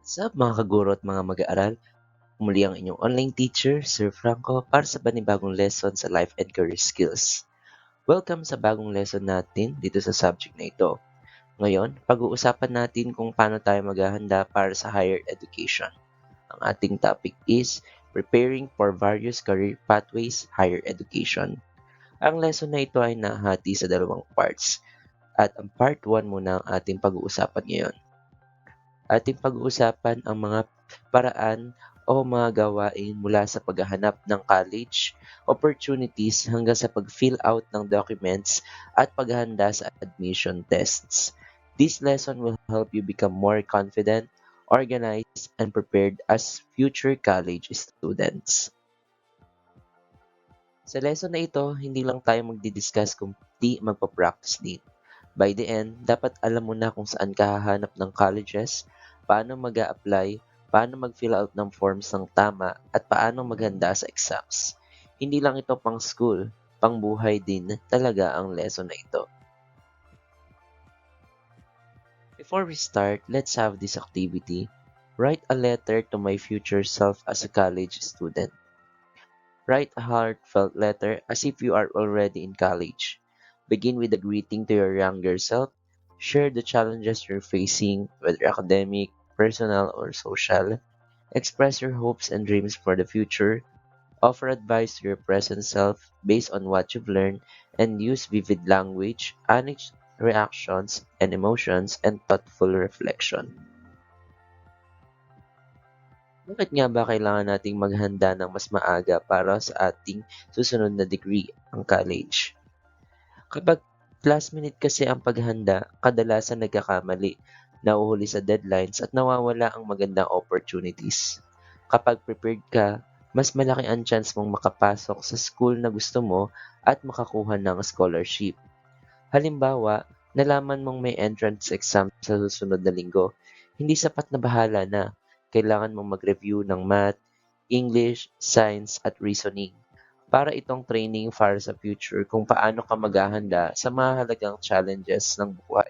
Sa mga kaguro at mga mag-aaral, muli ang inyong online teacher, Sir Franco, para sa panibagong lesson sa life and career skills. Welcome sa bagong lesson natin dito sa subject na ito. Ngayon, pag-uusapan natin kung paano tayo maghahanda para sa higher education. Ang ating topic is Preparing for Various Career Pathways Higher Education. Ang lesson na ito ay nahati sa dalawang parts. At ang part 1 muna ang ating pag-uusapan ngayon. Ating pag-uusapan ang mga paraan o mga gawain mula sa paghahanap ng college opportunities hanggang sa pag-fill out ng documents at paghahanda sa admission tests. This lesson will help you become more confident, organized, and prepared as future college students. Sa lesson na ito, hindi lang tayo magdi-discuss kung di magpa-practice din. By the end, dapat alam mo na kung saan ka hahanap ng colleges, paano mag-a-apply, paano mag-fill out ng forms ng tama, at paano maghanda sa exams. Hindi lang ito pang school, pang buhay din talaga ang lesson na ito. Before we start, let's have this activity. Write a letter to my future self as a college student. Write a heartfelt letter as if you are already in college. Begin with a greeting to your younger self. Share the challenges you're facing, whether academic, personal, or social. Express your hopes and dreams for the future. Offer advice to your present self based on what you've learned, and use vivid language, honest reactions and emotions, and thoughtful reflection. Bakit nga ba kailangan nating maghanda ng mas maaga para sa ating susunod na degree, ang college? Kapag last minute kasi ang paghanda, kadalasan nagkakamali, nauhuli sa deadlines at nawawala ang magandang opportunities. Kapag prepared ka, mas malaki ang chance mong makapasok sa school na gusto mo at makakuha ng scholarship. Halimbawa, nalaman mong may entrance exam sa susunod na linggo, hindi sapat na bahala na. Kailangan mong mag-review ng math, English, science, at reasoning. Para itong training para sa future kung paano ka maghahanda sa mga halagang challenges ng buhay.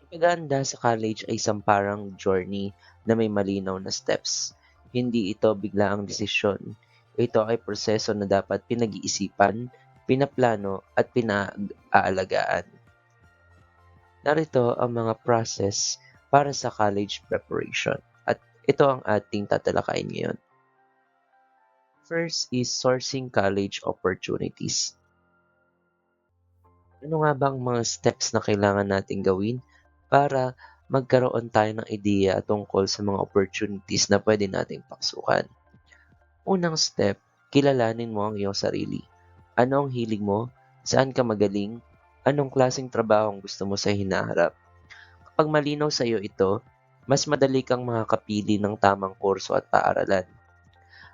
Ang paghahanda sa college ay isang parang journey na may malinaw na steps. Hindi ito biglaang desisyon. Ito ay proseso na dapat pinag-iisipan, pinaplano at pinag-aalagaan. Narito ang mga process para sa college preparation at ito ang ating tatalakayin ngayon. First is sourcing college opportunities. Ano nga ba ang mga steps na kailangan nating gawin para magkaroon tayo ng ideya tungkol sa mga opportunities na pwede nating pasukan? Unang step, kilalanin mo ang iyong sarili. Ano ang hilig mo? Saan ka magaling? Anong klaseng trabaho ang gusto mo sa hinaharap? Kapag malinaw sa iyo ito, mas madali kang makakapili ng tamang kurso at paaralan.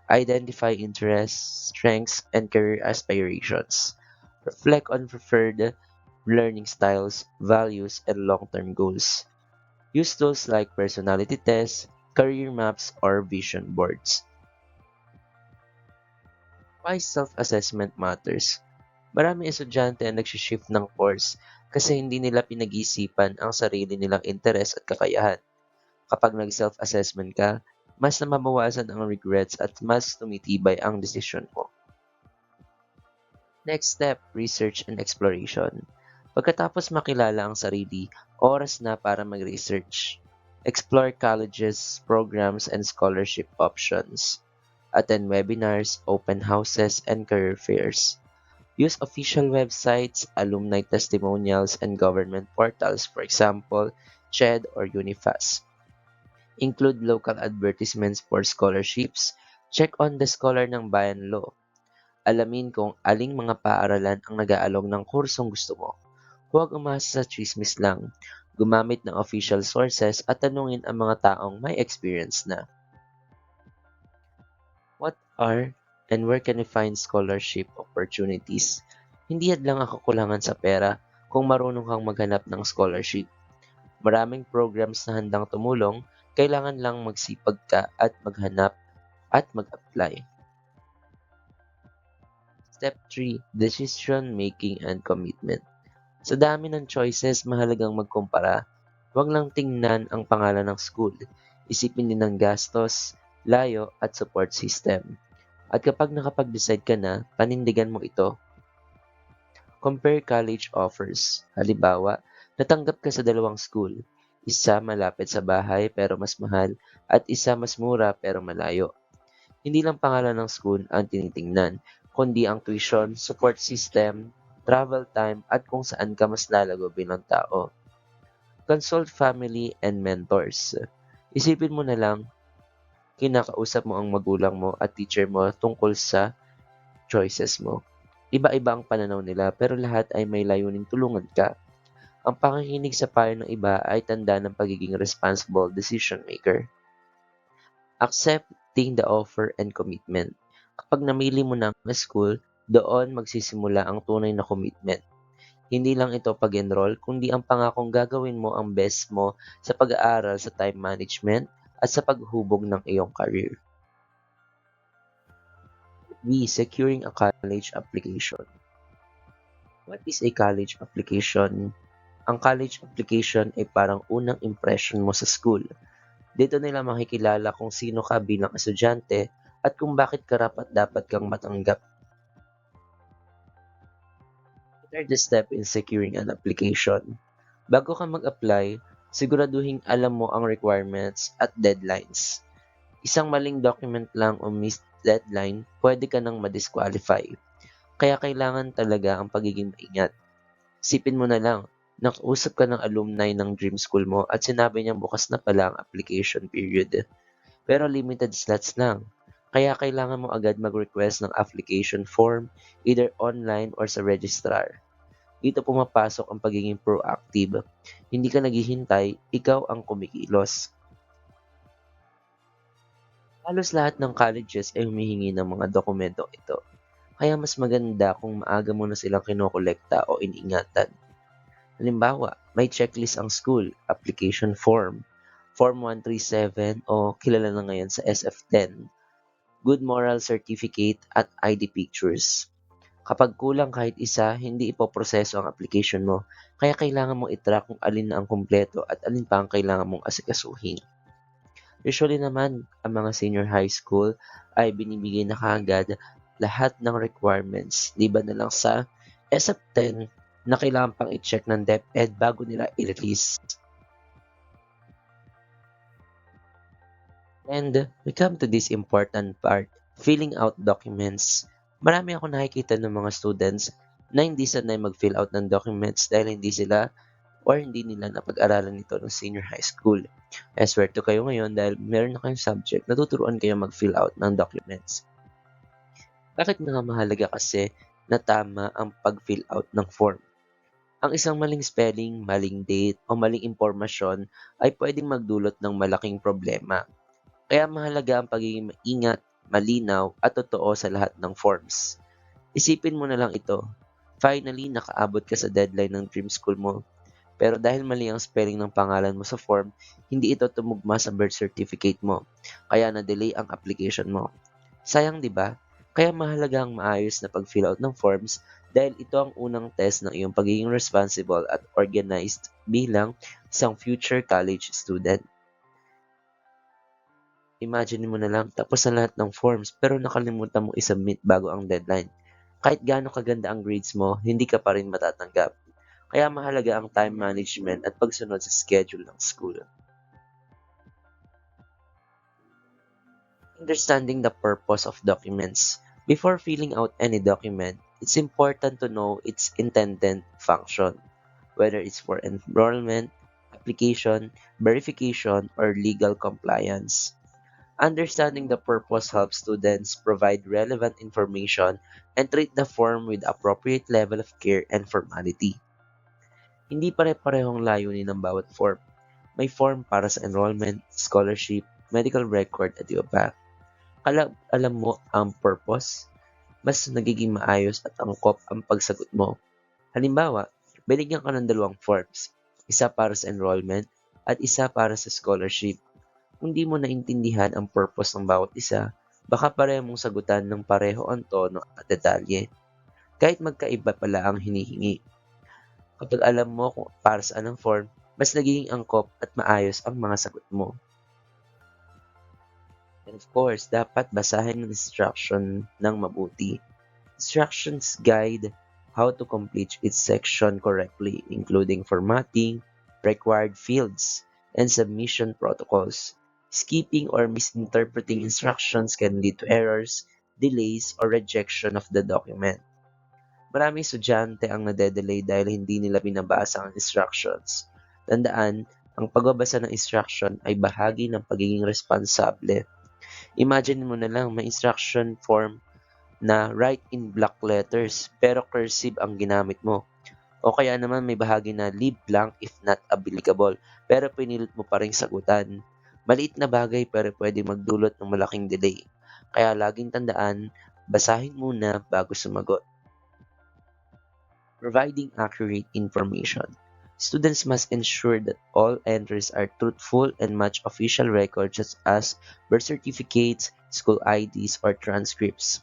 Identify interests, strengths, and career aspirations. Reflect on preferred learning styles, values, and long-term goals. Use tools like personality tests, career maps, or vision boards. Why self-assessment matters? Maraming estudyante ang nagsishift ng course kasi hindi nila pinag-isipan ang sarili nilang interes at kakayahan. Kapag nag-self-assessment ka, mas namabawasan ang regrets at mas tumitibay ang desisyon mo. Next step, research and exploration. Pagkatapos makilala ang sarili, oras na para mag-research. Explore colleges, programs, and scholarship options. Attend webinars, open houses, and career fairs. Use official websites, alumni testimonials, and government portals, for example, CHED or Unifas. Include local advertisements for scholarships. Check on the scholar ng Bayan Law. Alamin kung aling mga paaralan ang nag-aalok ng kursong gusto mo. Huwag umasa sa chismis lang. Gumamit ng official sources at tanungin ang mga taong may experience na. What are and where can you find scholarship opportunities? Hindi hadlang ang kakulangan sa pera kung marunong kang maghanap ng scholarship. Maraming programs na handang tumulong, kailangan lang magsipag ka at maghanap at mag-apply. Step 3. Decision making and commitment. Sa dami ng choices, mahalagang magkumpara. Huwag lang tingnan ang pangalan ng school. Isipin din ang gastos, layo at support system. At kapag nakapag-decide ka na, panindigan mo ito. Compare college offers. Halimbawa, natanggap ka sa dalawang school. Isa malapit sa bahay pero mas mahal at isa mas mura pero malayo. Hindi lang pangalan ng school ang tinitingnan, kundi ang tuition, support system, travel time at kung saan ka mas lalago bilang tao. Consult family and mentors. Isipin mo na lang, kinakausap mo ang magulang mo at teacher mo tungkol sa choices mo. Iba-iba ang pananaw nila pero lahat ay may layuning tulungan ka. Ang pakikinig sa payo ng iba ay tanda ng pagiging responsible decision maker. Accepting the offer and commitment. Kapag namili mo ng school, doon magsisimula ang tunay na commitment. Hindi lang ito pag-enroll, kundi ang pangakong gagawin mo ang best mo sa pag-aaral, sa time management, at sa paghubog ng iyong career. B. Securing a college application. What is a college application? Ang college application ay parang unang impression mo sa school. Dito nila makikilala kung sino ka bilang estudyante at kung bakit karapat-dapat kang matanggap. What are the steps in securing an application? Bago ka mag-apply, siguraduhin alam mo ang requirements at deadlines. Isang maling document lang o missed deadline, pwede ka nang ma-disqualify. Kaya kailangan talaga ang pagiging maingat. Isipin mo na lang, nakausap ka ng alumni ng dream school mo at sinabi niyang bukas na pala ang application period. Pero limited slots lang. Kaya kailangan mo agad mag-request ng application form either online or sa registrar. Dito pumapasok ang pagiging proactive. Hindi ka naghihintay, ikaw ang kumikilos. Halos lahat ng colleges ay humihingi ng mga dokumentong ito. Kaya mas maganda kung maaga mo na silang kinokolekta o iniingatan. Halimbawa, may checklist ang school, application form, Form 137 o kilala na ngayon sa SF10, good moral certificate at ID pictures. Kapag kulang kahit isa, hindi ipoproseso ang application mo, kaya kailangan mong itrack kung alin na ang kumpleto at alin pa ang kailangan mong asikasuhin. Usually naman, ang mga senior high school ay binibigay na kaagad lahat ng requirements, liban na lang sa SF10 na kailangan pang i-check ng DepEd bago nila i-release. And we come to this important part, filling out documents. Marami ako nakikita ng mga students na hindi sanay mag-fill out ng documents dahil hindi sila or hindi nila napag-aralan ito ng senior high school. I swear to kayo ngayon dahil meron na kayong subject, natuturuan kayo mag-fill out ng documents. Bakit nga mahalaga kasi na tama ang pag-fill out ng form? Ang isang maling spelling, maling date, o maling impormasyon ay pwedeng magdulot ng malaking problema. Kaya mahalaga ang pagiging maingat, malinaw, at totoo sa lahat ng forms. Isipin mo na lang ito. Finally, nakaabot ka sa deadline ng dream school mo. Pero dahil mali ang spelling ng pangalan mo sa form, hindi ito tumugma sa birth certificate mo. Kaya na-delay ang application mo. Sayang, di ba? Kaya mahalaga ang maayos na pag-fill out ng forms dahil ito ang unang test ng iyong pagiging responsible at organized bilang isang future college student. Imagine mo na lang, tapos na lahat ng forms pero nakalimutan mo isubmit bago ang deadline. Kahit gaano kaganda ang grades mo, hindi ka pa rin matatanggap. Kaya mahalaga ang time management at pagsunod sa schedule ng school. Understanding the purpose of documents. Before filling out any document, it's important to know its intended function, whether it's for enrollment, application, verification, or legal compliance. Understanding the purpose helps students provide relevant information and treat the form with appropriate level of care and formality. Hindi pare-parehong layunin ng bawat form. May form para sa enrollment, scholarship, medical record at iba pa. Alam mo ang purpose, mas nagiging maayos at angkop ang pagsagot mo. Halimbawa, binigyan ka ng dalawang forms, isa para sa enrollment at isa para sa scholarship. Kung di mo naintindihan ang purpose ng bawat isa, baka pareho mong sagutan ng pareho ang tono at detalye, kahit magkaiba pala ang hinihingi. Kapag alam mo kung para saan ang form, mas nagiging angkop at maayos ang mga sagot mo. And of course, dapat basahin ang instruction ng mabuti. Instructions guide how to complete each section correctly, including formatting, required fields, and submission protocols. Skipping or misinterpreting instructions can lead to errors, delays, or rejection of the document. Maraming estudyante ang nade-delay dahil hindi nila binabasa ang instructions. Tandaan, ang pagbabasa ng instruction ay bahagi ng pagiging responsable. Imagine mo na lang may instruction form na write in block letters pero cursive ang ginamit mo. O kaya naman may bahagi na leave blank if not applicable pero pinilit mo pa rin sagutan. Maliit na bagay pero pwede magdulot ng malaking delay. Kaya laging tandaan, basahin muna bago sumagot. Providing accurate information. Students must ensure that all entries are truthful and match official records such as birth certificates, school IDs, or transcripts.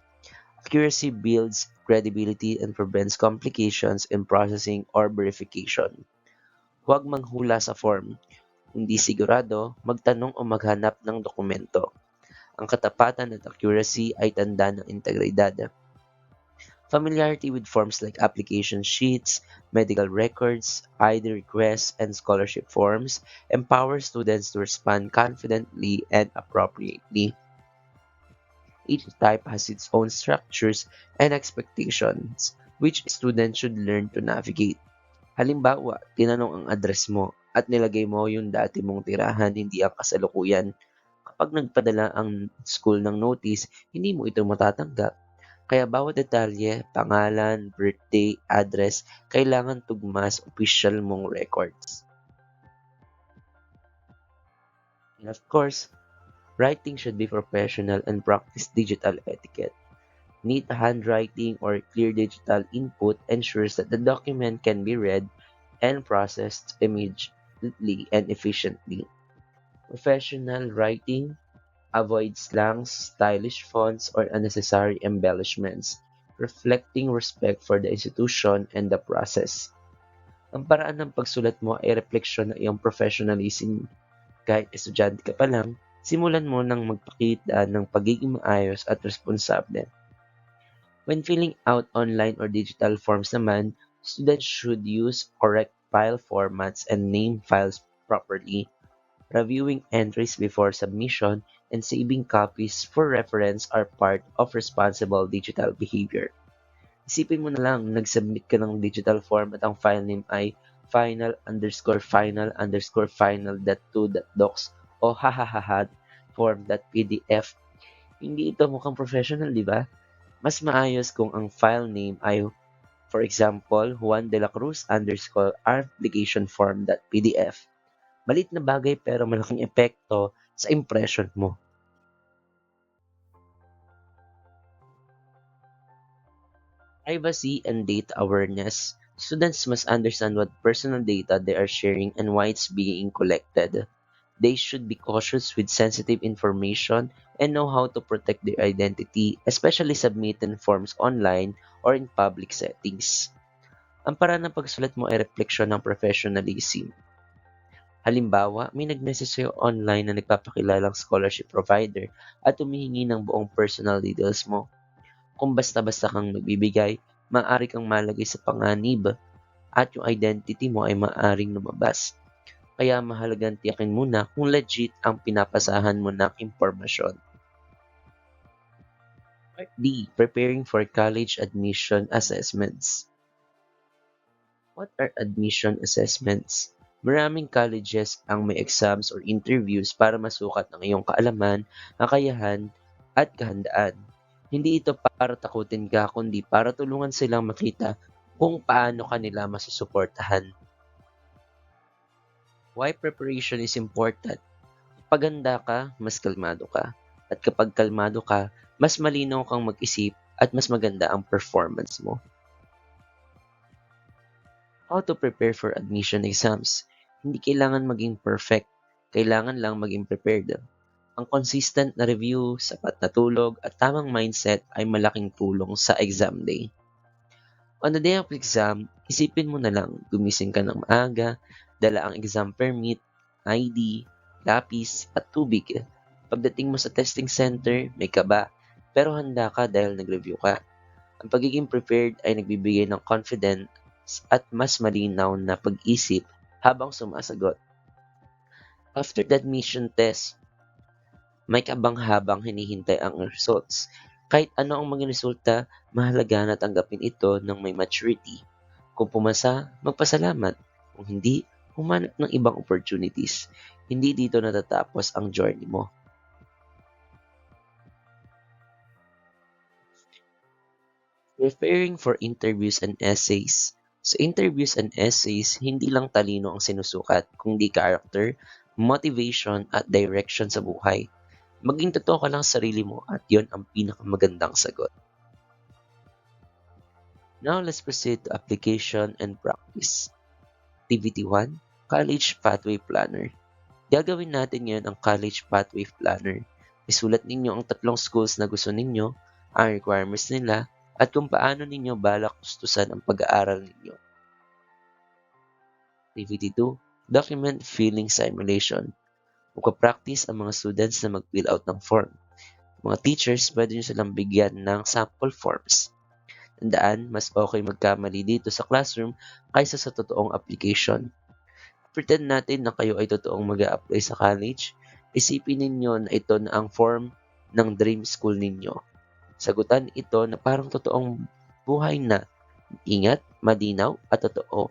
Accuracy builds credibility and prevents complications in processing or verification. Huwag manghula sa form. Hindi sigurado, magtanong o maghanap ng dokumento. Ang katapatan at accuracy ay tanda ng integridad. Familiarity with forms like application sheets, medical records, ID requests, and scholarship forms empowers students to respond confidently and appropriately. Each type has its own structures and expectations, which students should learn to navigate. Halimbawa, tinanong ang address mo at nilagay mo yung dati mong tirahan, hindi ang kasalukuyan. Kapag nagpadala ang school ng notice, hindi mo ito matatanggap. Kaya bawat detalye, pangalan, birthday, address, kailangan tugma sa official mong records. And of course, writing should be professional and practice digital etiquette. Neat handwriting or clear digital input ensures that the document can be read and processed immediately and efficiently. Professional writing avoids slangs, stylish fonts, or unnecessary embellishments, reflecting respect for the institution and the process. Ang paraan ng pagsulat mo ay refleksyon ng iyong professionalism. Kahit estudyante ka pa lang, simulan mo nang magpakita ng pagiging maayos at responsable. When filling out online or digital forms naman, students should use correct file formats and name files properly. Reviewing entries before submission and saving copies for reference are part of responsible digital behavior. Isipin mo na lang, nag-submit ka ng digital form at ang file name ay final_final_final.2.docs o hahaha form.pdf. Hindi ito mukhang professional, di ba? Mas maayos kung ang file name ay, for example, Juan de la Cruz _application form.pdf. Maliit na bagay pero malaking epekto sa impression mo. Privacy and data awareness. Students must understand what personal data they are sharing and why it's being collected. They should be cautious with sensitive information and know how to protect their identity, especially submitting forms online or in public settings. Ang paraan ng pagsulat mo ay refleksyon ng professionalism. Halimbawa, may nag-message sa'yo online na nagpapakilalang scholarship provider at humihingi ng buong personal details mo. Kung basta-basta kang magbibigay, maaari kang malagay sa panganib at yung identity mo ay maaaring lumabas. Kaya mahalagang tiyakin muna kung legit ang pinapasahan mo ng impormasyon. Part D. Preparing for college admission assessments. What are admission assessments? Maraming colleges ang may exams or interviews para masukat ang iyong kaalaman, kakayahan, at kahandaan. Hindi ito para takutin ka, kundi para tulungan silang makita kung paano kanila masusuportahan. Why preparation is important? Kapag handa ka, mas kalmado ka. At kapag kalmado ka, mas malinaw kang mag-isip at mas maganda ang performance mo. How to prepare for admission exams? Hindi kailangan maging perfect, kailangan lang maging prepared. Ang consistent na review, sapat na tulog, at tamang mindset ay malaking tulong sa exam day. On the day of exam, isipin mo na lang, gumising ka ng maaga, Dala ang exam permit, ID, lapis, at tubig. Pagdating mo sa testing center, may kaba, pero handa ka dahil nag-review ka. Ang pagiging prepared ay nagbibigay ng confidence at mas malinaw na pag-isip habang sumasagot. After the admission test, may kabang habang hinihintay ang results. Kahit ano ang maging resulta, mahalaga na tanggapin ito ng may maturity. Kung pumasa, magpasalamat. Kung hindi, humanap ng ibang opportunities. Hindi dito natatapos ang journey mo. Preparing for interviews and essays. Sa interviews and essays, hindi lang talino ang sinusukat, kundi character, motivation, at direction sa buhay. Maging totoo ka lang sa sarili mo at yon ang pinakamagandang sagot. Now, let's proceed to application and practice. Activity 1, College Pathway Planner. Gagawin natin ngayon ang College Pathway Planner. Isulat ninyo ang 3 schools na gusto ninyo, ang requirements nila, at kung paano ninyo balak tustusan ang pag-aaral ninyo. Activity 2, Document Filling Simulation. Magpa-practice ang mga students na mag-fill out ng form. Mga teachers, pwede nyo silang bigyan ng sample forms. Tandaan, mas okay magkamali dito sa classroom kaysa sa totoong application. Pretend natin na kayo ay totoong mag-a-apply sa college. Isipin ninyo na ito na ang form ng dream school ninyo. Sagutan ito na parang totoong buhay na. Ingat, malinaw at totoo.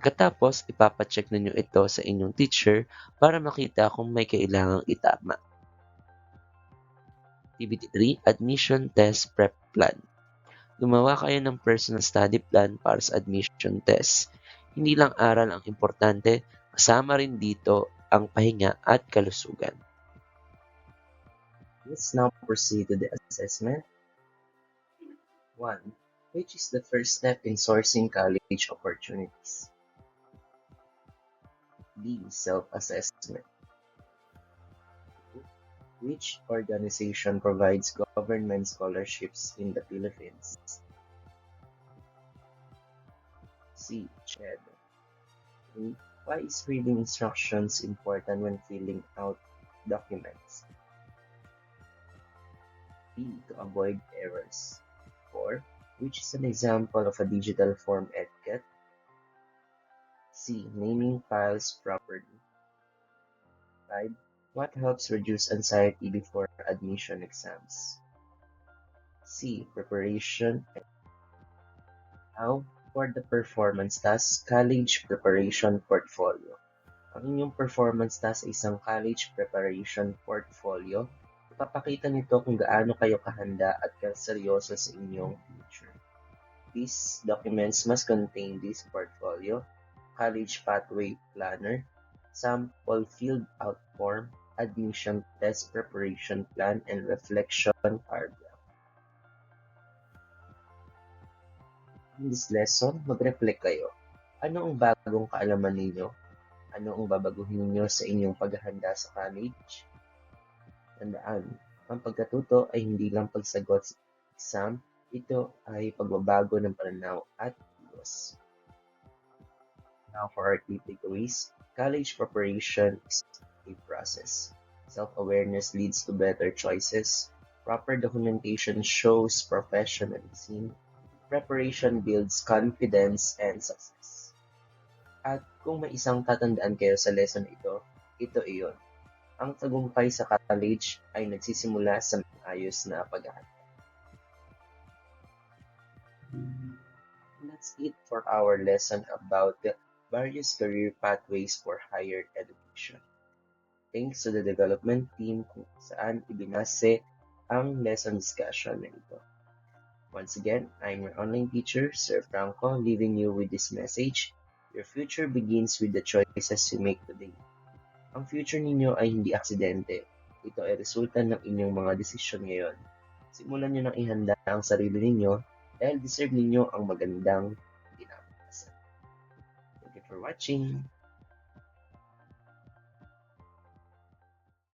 Pagkatapos, ipapacheck ninyo ito sa inyong teacher para makita kung may kailangang itama. Activity 3, Admission Test Prep Plan. Gumawa kayo ng personal study plan para sa admission test. Hindi lang aral ang importante, kasama rin dito ang pahinga at kalusugan. Let's now proceed to the assessment. 1. Which is the first step in sourcing college opportunities? B. Self-assessment. Which organization provides government scholarships in the Philippines? C. CHED. 3. Why is reading instructions important when filling out documents? B. To avoid errors. 4. Which is an example of a digital form etiquette? C. Naming files properly. 5. What helps reduce anxiety before admission exams? C. Preparation. Now, for the performance task, college preparation portfolio. Ang inyong performance task ay isang college preparation portfolio. Ipapakita nito kung gaano kayo kahanda at kaseryoso sa inyong future. These documents must contain this portfolio, college pathway planner, sample filled out form, admission test preparation plan, and reflection paragraph. In this lesson, mag-reflect kayo. Ano ang bagong kaalaman ninyo? Ano ang babaguhin ninyo sa inyong paghahanda sa college? Tandaan, ang pagkatuto ay hindi lang pagsagot sa exam, ito ay pagbabago ng pananaw at kilos. Now for our key takeaways, college preparation is a process. Self-awareness leads to better choices. Proper documentation shows professionalism. Preparation builds confidence and success. At kung may isang tatandaan kayo sa lesson ito, ito iyon. Ang tagumpay sa college ay nagsisimula sa maayos na paghahanda. That's it for our lesson about the various career pathways for higher education. Thanks to the development team kung saan ibinase ang lesson discussion na ito. Once again, I'm your online teacher, Sir Franco, leaving you with this message. Your future begins with the choices you make today. Ang future ninyo ay hindi aksidente. Ito ay resulta ng inyong mga desisyon ngayon. Simulan nyo nang ihanda ang sarili ninyo dahil deserve ninyo ang magandang kinabukasan. Thank you for watching.